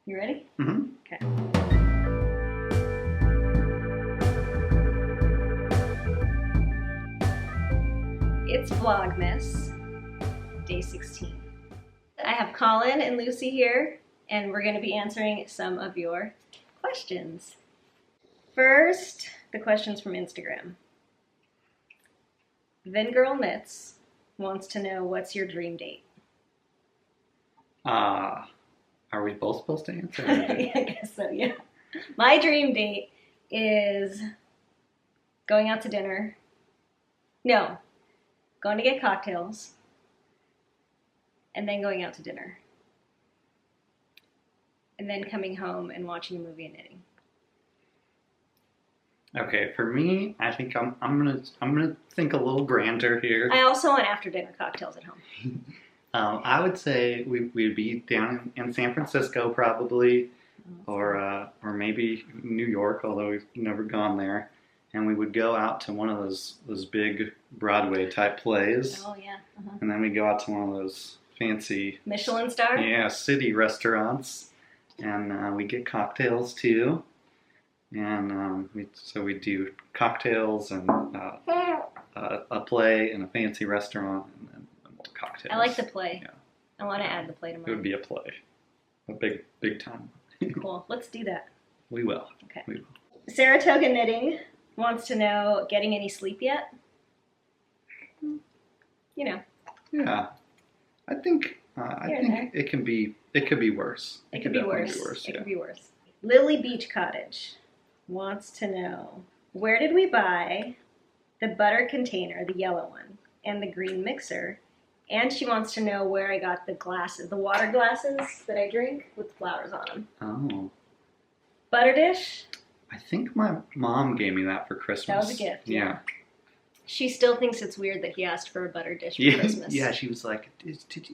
You ready? Mm-hmm. Okay. It's Vlogmas, day 16. I have Colin and Lucy here, and we're going to be answering some of your questions. First, the questions from Instagram. Girl Knits wants to know, what's your dream date? Are we both supposed to answer? Yeah, I guess so, yeah. My dream date is going out to dinner. No, going to get cocktails, and then going out to dinner. And then coming home and watching a movie and knitting. Okay, for me, I think I'm gonna think a little grander here. I also want after dinner cocktails at home. I would say we'd be down in San Francisco probably, or maybe New York, although we've never gone there. And we would go out to one of those big Broadway type plays. Oh yeah. And then we go out to one of those fancy Michelin star? Yeah, city restaurants, and we get cocktails too. And we do cocktails and a play in a fancy restaurant, and then more cocktails. I like the play. Yeah. I want to add the play to mine. It would be a play, a big time. Cool. Let's do that. We will. Okay. We will. Saratoga Knitting wants to know, getting any sleep yet? You know. Yeah, I think it could be worse. It could be worse. It Yeah. could be worse. Lily Beach Cottage wants to know, where did we buy the butter container, the yellow one, and the green mixer? And she wants to know where I got the glasses, the water glasses that I drink with flowers on them. Oh. Butter dish. I think my mom gave me that for Christmas. That was a gift. Yeah. She still thinks it's weird that he asked for a butter dish for Christmas. Yeah, she was like,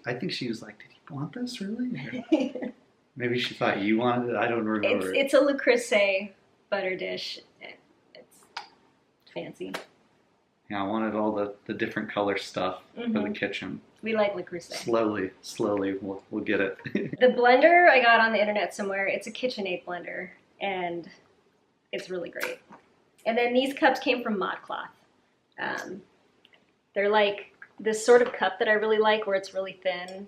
I think she was like, did you want this really? Maybe she thought you wanted it. I don't remember. It's a Le Creuset butter dish. It's fancy. Yeah, I wanted all the different color stuff for the kitchen. We like Le Creuset. Slowly, we'll get it. The blender I got on the internet somewhere. It's a KitchenAid blender, and it's really great. And then these cups came from ModCloth. They're like this sort of cup that I really like, where it's really thin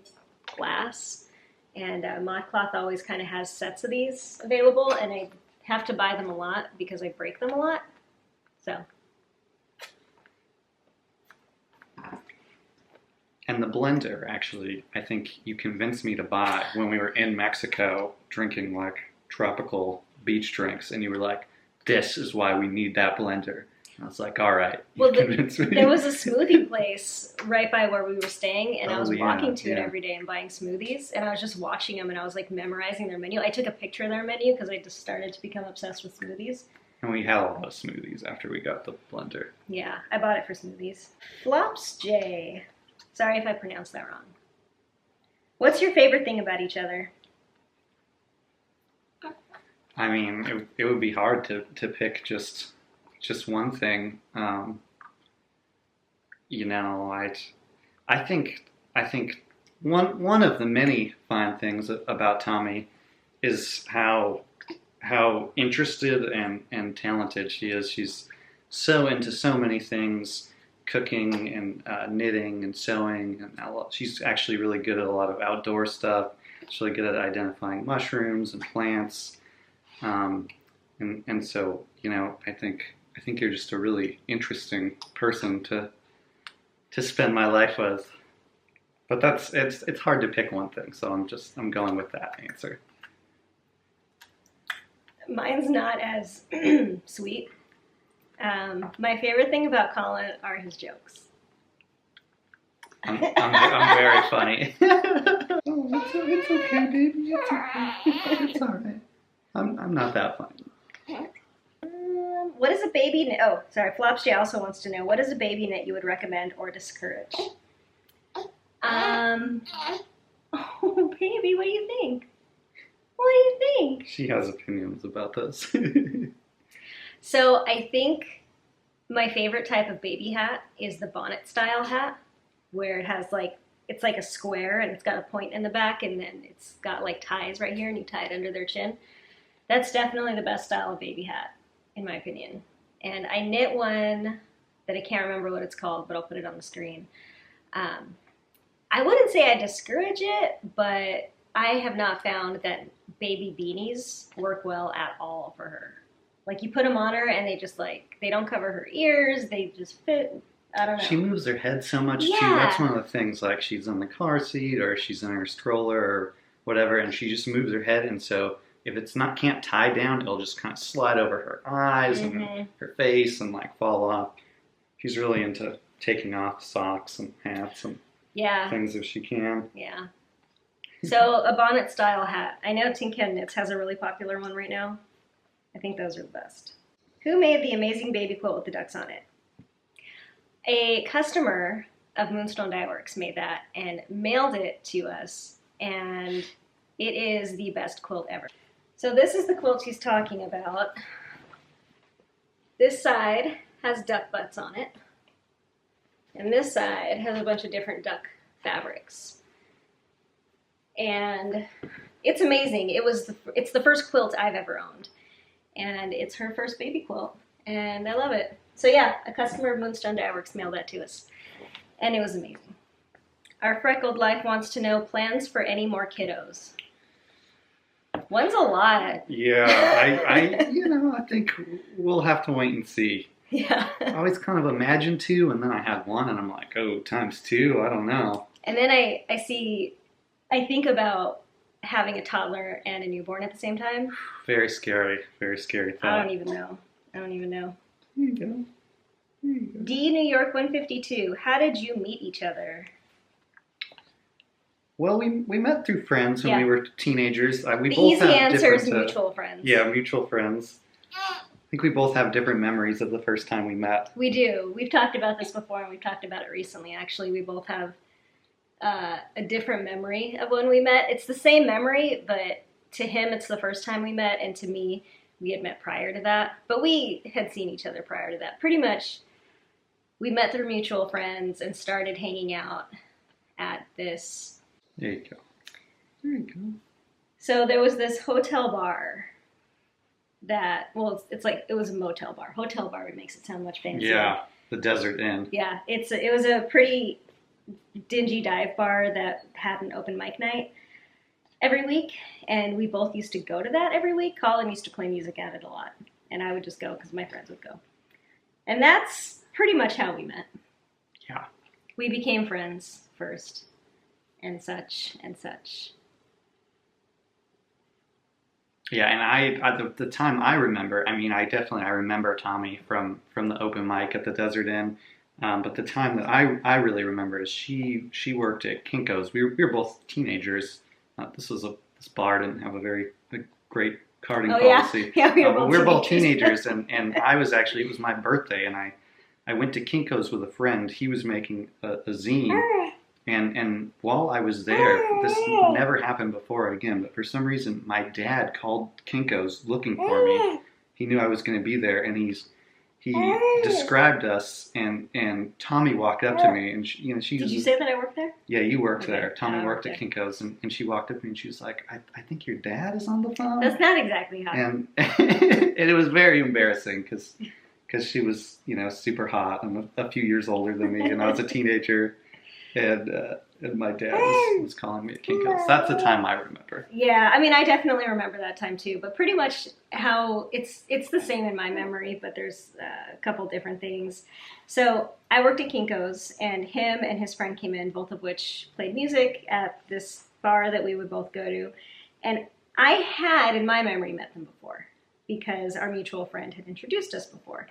glass. And ModCloth always kind of has sets of these available, and I have to buy them a lot because I break them a lot. So. And the blender, actually, I think you convinced me to buy when we were in Mexico drinking like tropical beach drinks, and you were like, this is why we need that blender. And I was like, all right, you convinced me. There was a smoothie place right by where we were staying, and I was walking to it every day and buying smoothies, and I was just watching them, and I was like memorizing their menu. I took a picture of their menu because I just started to become obsessed with smoothies. And we had a lot of smoothies after we got the blender. Yeah, I bought it for smoothies. Flops J. Sorry if I pronounced that wrong. What's your favorite thing about each other? I mean, it would be hard to pick just one thing. You know, I think one of the many fine things about Tommy is how interested and talented she is. She's so into so many things. Cooking and knitting and sewing, and she's actually really good at a lot of outdoor stuff. She's really good at identifying mushrooms and plants, and so, you know, I think you're just a really interesting person to spend my life with. But it's hard to pick one thing, so I'm going with that answer. Mine's not as sweet. My favorite thing about Colin are his jokes. I'm very funny. Oh, it's okay, baby. It's okay. It's all right. I'm not that funny. What is a baby knit? Oh, sorry. Flops J also wants to know, what is a baby knit you would recommend or discourage? Oh, baby, what do you think? What do you think? She has opinions about this. So I think my favorite type of baby hat is the bonnet style hat, where it has like it's like a square and it's got a point in the back and then it's got like ties right here and you tie it under their chin. That's definitely the best style of baby hat, in my opinion. And I knit one that I can't remember what it's called, but I'll put it on the screen. I wouldn't say I discourage it, but I have not found that baby beanies work well at all for her. Like you put them on her and they just like, they don't cover her ears, they just fit. I don't know. She moves her head so much too. That's one of the things, like she's in the car seat or she's in her stroller or whatever, and she just moves her head, and so if it's not can't tie down, it'll just kind of slide over her eyes and her face and like fall off. She's really into taking off socks and hats and things if she can. Yeah. So a bonnet style hat. I know Tin Can Knits has a really popular one right now. I think those are the best. Who made the amazing baby quilt with the ducks on it? A customer of Moonstone Dye Works made that and mailed it to us, and it is the best quilt ever. So this is the quilt she's talking about. This side has duck butts on it, and this side has a bunch of different duck fabrics. And it's amazing. It's the first quilt I've ever owned, and it's her first baby quilt, and I love it. So yeah, a customer of Moonstone Dye Works mailed that to us, and it was amazing. Our freckled life wants to know plans for any more kiddos. One's a lot. Yeah, I think we'll have to wait and see. Yeah. I always kind of imagined 2, and then I had 1, and I'm like, oh, times 2, I don't know. And then I think about having a toddler and a newborn at the same time. Very scary thought. I don't even know. There you go. D New York 152, how did you meet each other? Well, we met through friends when we were teenagers. The easy answer is mutual friends. Yeah, mutual friends. I think we both have different memories of the first time we met. We do. We've talked about this before, and we've talked about it recently. Actually, we both have a different memory of when we met. It's the same memory, but to him, it's the first time we met, and to me, we had met prior to that. But we had seen each other prior to that. Pretty much, we met through mutual friends and started hanging out at this. There you go. There you go. So there was this hotel bar that, well, it's like, it was a motel bar. Hotel bar makes it sound much fancier. Yeah, the Desert Inn. Yeah, it was a pretty dingy dive bar that had an open mic night every week, and we both used to go to that every week. Colin used to play music at it a lot, and I would just go because my friends would go. And that's pretty much how we met. Yeah. We became friends first, and such and such. Yeah, and the time I remember, I mean, I remember Tommy from the open mic at the Desert Inn. But the time that I really remember is she worked at Kinko's. We were both teenagers. This bar didn't have a great carding policy. Yeah, we were both teenagers, and it was my birthday, and I went to Kinko's with a friend. He was making a zine, and while I was there, this never happened before again. But for some reason, my dad called Kinko's looking for me. He knew I was going to be there, and he described us, and Tommy walked up to me, and she Did you say that I worked there? Yeah, you worked there. Tommy worked at Kinko's, and she walked up to me, and she was like, I think your dad is on the phone. That's not exactly how. And it was very embarrassing because she was, super hot and a few years older than me, and I was a teenager, and my dad was calling me at Kinko's. That's the time I remember. Yeah, I mean, I definitely remember that time too, but pretty much how it's the same in my memory, but there's a couple different things. So I worked at Kinko's, and him and his friend came in, both of which played music at this bar that we would both go to. And I had, in my memory, met them before because our mutual friend had introduced us before.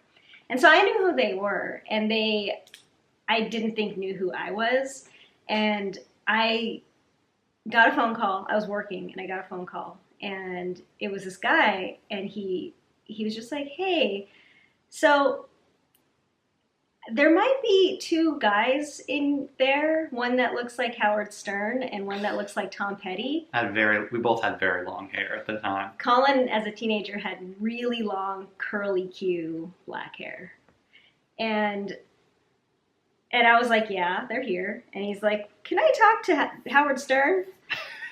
And so I knew who they were, and I didn't think knew who I was. And I got a phone call. I was working, and I got a phone call, and it was this guy, and he was just like, hey, so there might be 2 guys in there, one that looks like Howard Stern and one that looks like Tom Petty. We both had very long hair at the time. Colin, as a teenager, had really long, curly Q black hair. And And I was like, yeah, they're here. And he's like, can I talk to Howard Stern?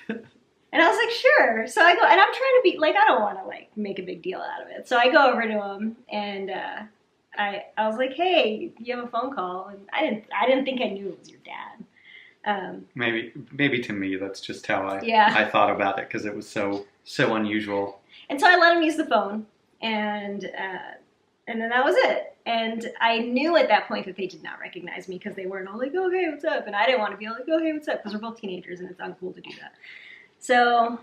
And I was like, sure. So I go, and I'm trying to be like, I don't want to like make a big deal out of it. So I go over to him, and I was like, hey, you have a phone call? And I didn't think I knew it was your dad. Maybe to me that's just how Yeah. I thought about it, because it was so unusual. And so I let him use the phone, and then that was it. And I knew at that point that they did not recognize me, because they weren't all like, oh, hey, what's up? And I didn't want to be all like, oh, hey, what's up? Because we're both teenagers, and it's uncool to do that. So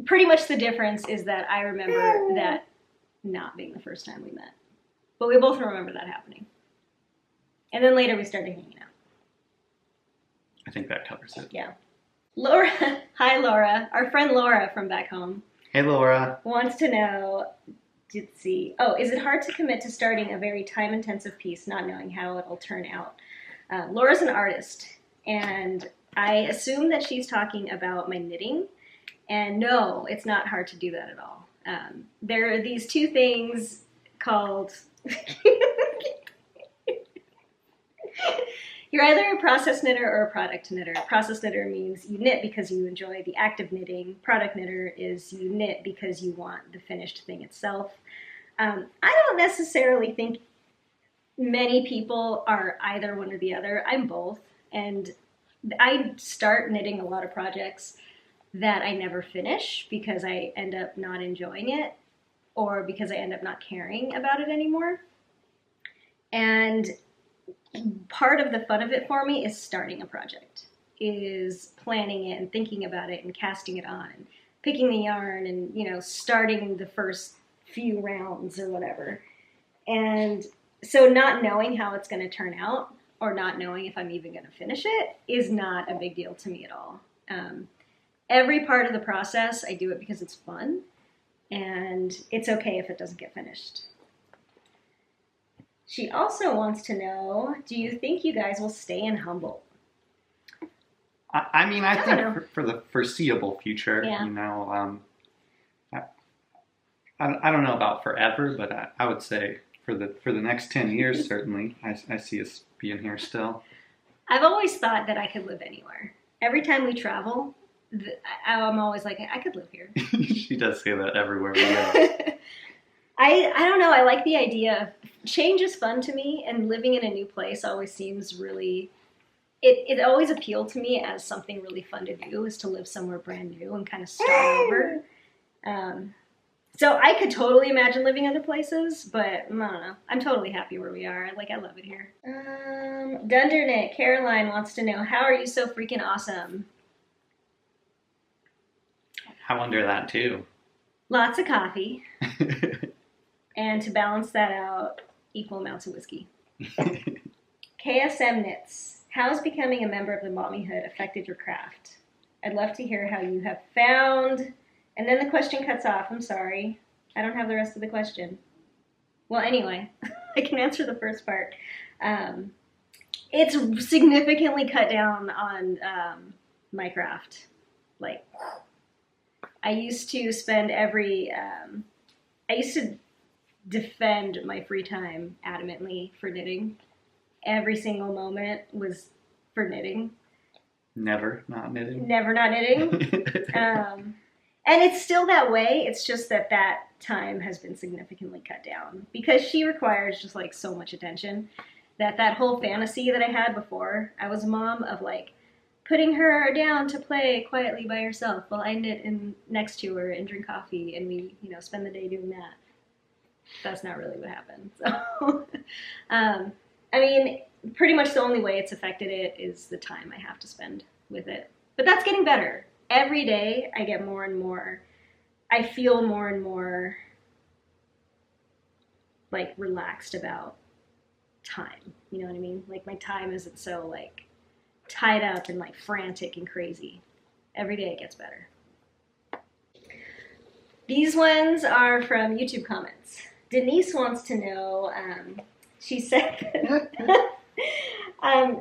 pretty much the difference is that I remember that not being the first time we met. But we both remember that happening. And then later we started hanging out. I think that covers it. Yeah. Laura, hi Laura. Our friend Laura from back home. Hey Laura. Wants to know, let's see. Oh, is it hard to commit to starting a very time-intensive piece not knowing how it'll turn out? Laura's an artist, and I assume that she's talking about my knitting, and no, it's not hard to do that at all. There are these two things called... You're either a process knitter or a product knitter. Process knitter means you knit because you enjoy the act of knitting. Product knitter is you knit because you want the finished thing itself. I don't necessarily think many people are either one or the other. I'm both, and I start knitting a lot of projects that I never finish because I end up not enjoying it, or because I end up not caring about it anymore. And part of the fun of it for me is starting a project, is planning it and thinking about it and casting it on, and picking the yarn and, you know, starting the first few rounds or whatever. And so not knowing how it's going to turn out, or not knowing if I'm even going to finish it, is not a big deal to me at all. Every part of the process, I do it because it's fun, and it's okay if it doesn't get finished. She also wants to know, do you think you guys will stay in Humboldt? I mean, I think for the foreseeable future, yeah. You know, I don't know about forever, but I would say for the next 10 years, certainly, I see us being here still. I've always thought that I could live anywhere. Every time we travel, I'm always like, I could live here. She does say that everywhere we go. I don't know. I like the idea of change is fun to me, and living in a new place always seems really, it always appealed to me as something really fun to do, is to live somewhere brand new and kind of start over. So I could totally imagine living other places, but I don't know. I'm totally happy where we are. I love it here. Dundernick, Caroline wants to know, how are you so freaking awesome? I wonder that too. Lots of coffee. And to balance that out, equal amounts of whiskey. KSM Knits. How has becoming a member of the Mommyhood affected your craft? I'd love to hear how you have found... And then the question cuts off. I'm sorry. I don't have the rest of the question. Well, anyway, I can answer the first part. It's significantly cut down on my craft. Like, I used to spend I used to defend my free time adamantly for knitting. Every single moment was for knitting. Never not knitting. Never not knitting. And it's still that way. It's just that time has been significantly cut down because she requires just like so much attention that whole fantasy that I had before I was a mom of like putting her down to play quietly by herself while I knit next to her and drink coffee and we, you know, spend the day doing that. That's not really what happened. So, I mean, pretty much the only way it's affected it is the time I have to spend with it. But that's getting better. Every day I get more and more, I feel more and more like relaxed about time. You know what I mean? Like my time isn't so like tied up and like frantic and crazy. Every day it gets better. These ones are from YouTube comments. Denise wants to know, she said,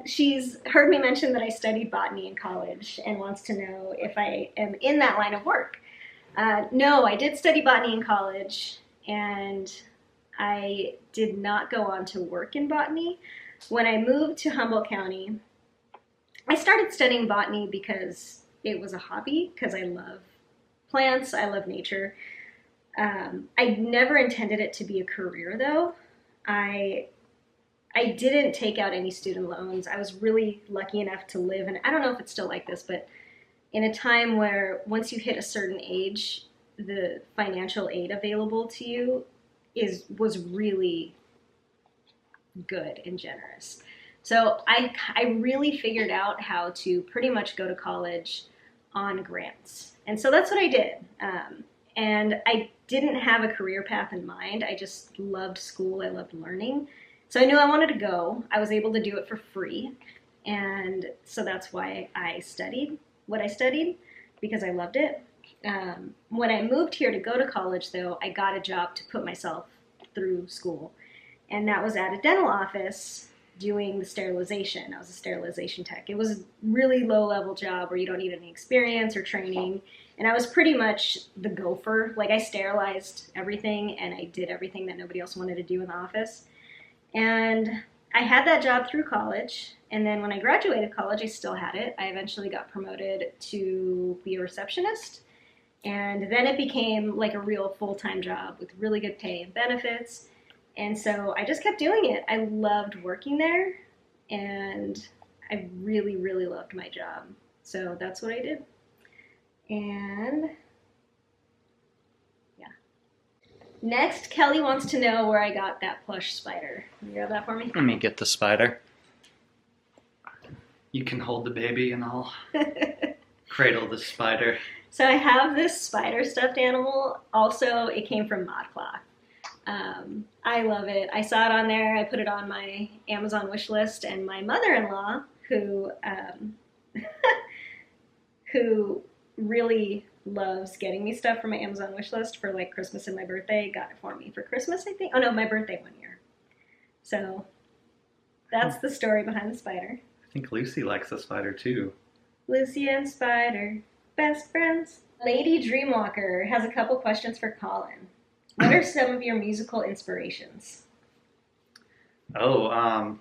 she's heard me mention that I studied botany in college and wants to know if I am in that line of work. No, I did study botany in college, and I did not go on to work in botany. when I moved to Humboldt County, I started studying botany because it was a hobby, because I love plants, I love nature. I never intended it to be a career, though. I didn't take out any student loans. I was really lucky enough to live, and I don't know if it's still like this, but in a time where once you hit a certain age, the financial aid available to you was really good and generous. So I really figured out how to pretty much go to college on grants. And so that's what I did. And I didn't have a career path in mind. I just loved school. I loved learning. So I knew I wanted to go. I was able to do it for free. And so that's why I studied what I studied, because I loved it. When I moved here to go to college, though, I got a job to put myself through school. And that was at a dental office doing the sterilization. I was a sterilization tech. It was a really low-level job where you don't need any experience or training. And I was pretty much the gopher. Like, I sterilized everything, and I did everything that nobody else wanted to do in the office. And I had that job through college. And then when I graduated college, I still had it. I eventually got promoted to be a receptionist. And then it became like a real full-time job with really good pay and benefits. And so I just kept doing it. I loved working there, and I really, really loved my job. So that's what I did. And yeah. Next, Kelly wants to know where I got that plush spider. Can you grab that for me? Let me get the spider. You can hold the baby and I'll cradle the spider. So I have this spider stuffed animal. Also, it came from ModCloth. I love it. I saw it on there. I put it on my Amazon wish list, and my mother-in-law, who who really loves getting me stuff from my Amazon wish list for like Christmas and my birthday, got it for me for Christmas, I think. Oh no, my birthday one year. So that's the story behind the spider. I think Lucy likes the spider too. Lucy and Spider, best friends. Lady Dreamwalker has a couple questions for Colin. What are some of your musical inspirations? Oh,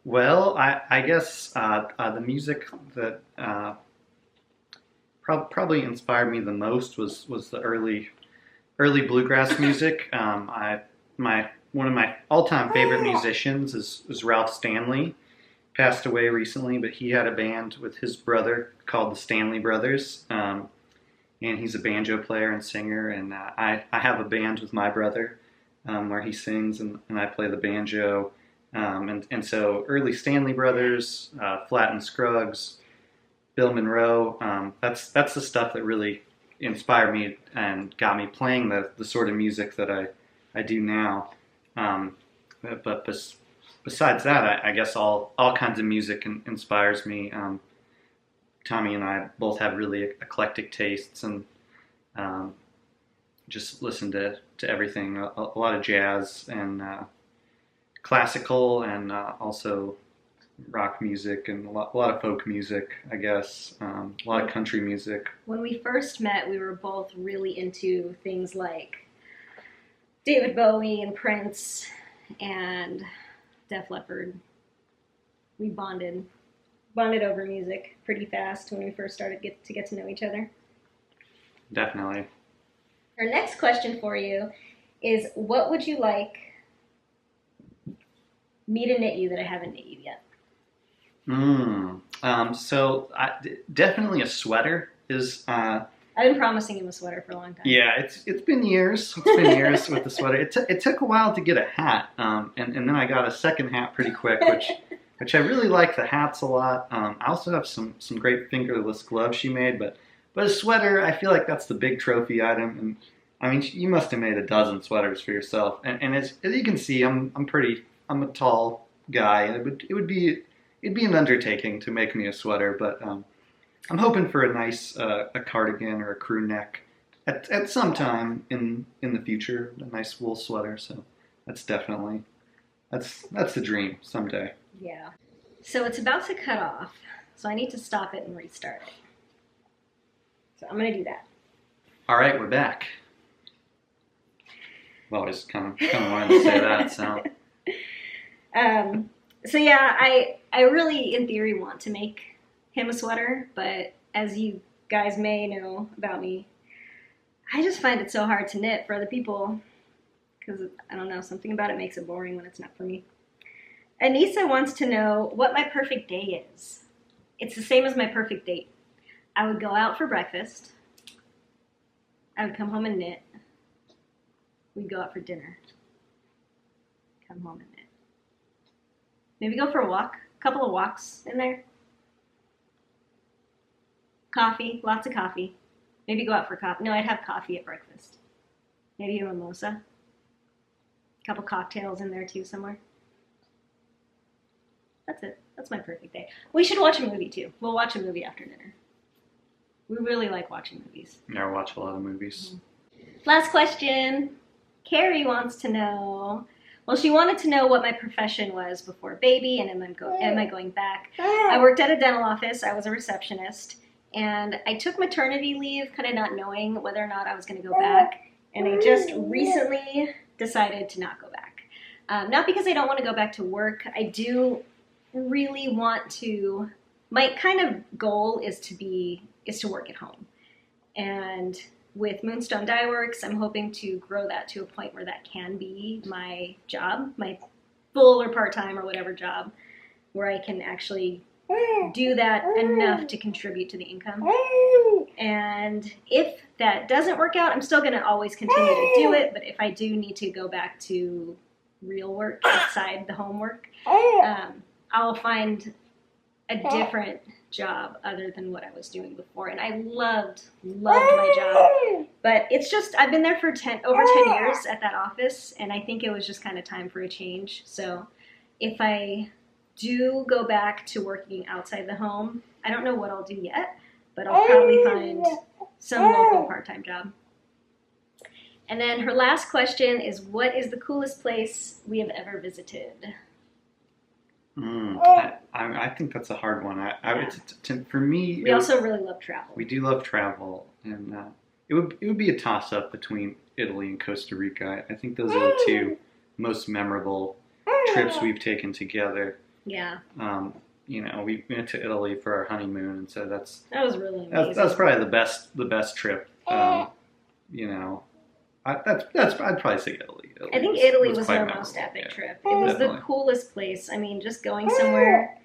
well, I guess the music that probably inspired me the most was the early bluegrass music. One of my all-time favorite musicians is Ralph Stanley. Passed away recently, but he had a band with his brother called the Stanley Brothers. And he's a banjo player and singer, and I have a band with my brother where he sings and I play the banjo. And so early Stanley Brothers, Flatt and Scruggs, Bill Monroe, that's the stuff that really inspired me and got me playing the sort of music that I do now. But besides that, I guess all kinds of music inspires me. Tommy and I both have really eclectic tastes and just listen to everything. A lot of jazz and classical, and also rock music, and a lot of folk music, I guess. A lot of country music. When we first met, we were both really into things like David Bowie and Prince and Def Leppard. We bonded over music pretty fast when we first started to get to know each other. Definitely. Our next question for you is, what would you like me to knit you that I haven't knit you yet? So definitely a sweater is. I've been promising him a sweater for a long time. Yeah, it's been years. It's been years with the sweater. It took a while to get a hat, and then I got a second hat pretty quick, which I really like the hats a lot. I also have some great fingerless gloves she made, but a sweater, I feel like that's the big trophy item. And I mean, you must have made a dozen sweaters for yourself. And as you can see, I'm a tall guy, and it'd be an undertaking to make me a sweater. But I'm hoping for a nice a cardigan or a crew neck at some time in the future, a nice wool sweater. So that's definitely that's the dream someday. Yeah. So it's about to cut off, so I need to stop it and restart it. So I'm going to do that. All right, we're back. Well, I just kind of wanted to say that. So So yeah, I really, in theory, want to make him a sweater, but as you guys may know about me, I just find it so hard to knit for other people because, I don't know, something about it makes it boring when it's not for me. Anissa wants to know what my perfect day is. It's the same as my perfect date. I would go out for breakfast. I would come home and knit. We'd go out for dinner. Come home and knit. Maybe go for a walk. A couple of walks in there. Coffee. Lots of coffee. Maybe go out for coffee. No, I'd have coffee at breakfast. Maybe a mimosa. A couple cocktails in there too somewhere. That's it. That's my perfect day. We should watch a movie too. We'll watch a movie after dinner. We really like watching movies. Yeah, I watch a lot of movies. Last question. Carrie wants to know, well, she wanted to know what my profession was before baby and am I going back. I worked at a dental office. I was a receptionist. And I took maternity leave, kind of not knowing whether or not I was going to go back. And I just recently decided to not go back. Not because I don't want to go back to work. I do really want to, my kind of goal is to work at home. And with Moonstone Dye Works, I'm hoping to grow that to a point where that can be my job, my full or part-time or whatever job, where I can actually do that enough to contribute to the income. And if that doesn't work out, I'm still going to always continue to do it. But if I do need to go back to real work outside the homework, I'll find a different job other than what I was doing before. And I loved my job. But it's just, I've been there for over 10 years at that office. And I think it was just kind of time for a change. So if I do go back to working outside the home, I don't know what I'll do yet, but I'll probably find some local part-time job. And then her last question is, what is the coolest place we have ever visited? I think that's a hard one. For me, we also really love travel. We do love travel, and it would be a toss-up between Italy and Costa Rica. I think those are the two most memorable trips we've taken together. Yeah. You know, we went to Italy for our honeymoon, and so that was really amazing. That's probably the best trip. You know, I'd probably say Italy. I think Italy was our most epic trip. It was the coolest place. I mean, just going somewhere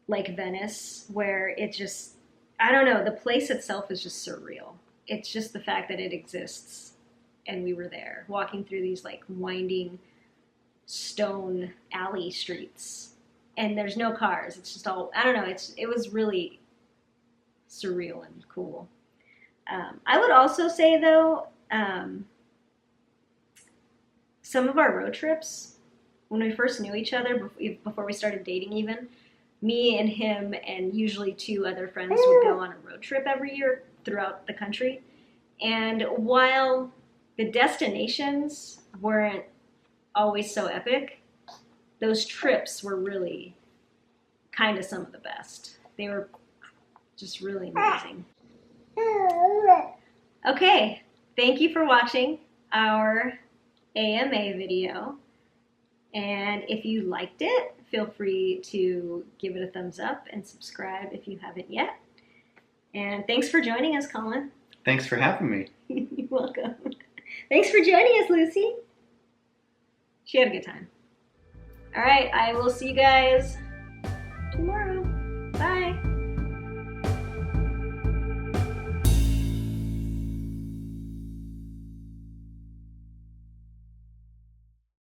like Venice, where it just, I don't know, the place itself is just surreal. It's just the fact that it exists, and we were there, walking through these like winding stone alley streets. And there's no cars. It's just all, I don't know, it was really surreal and cool. I would also say, though, some of our road trips, when we first knew each other, before we started dating even, me and him and usually two other friends would go on a road trip every year throughout the country. And while the destinations weren't always so epic, those trips were really kind of some of the best. They were just really amazing. Okay, thank you for watching our AMA video. And if you liked it, feel free to give it a thumbs up and subscribe if you haven't yet. And thanks for joining us, Colin. Thanks for having me. You're welcome. Thanks for joining us, Lucy. She had a good time. All right, I will see you guys tomorrow. Bye.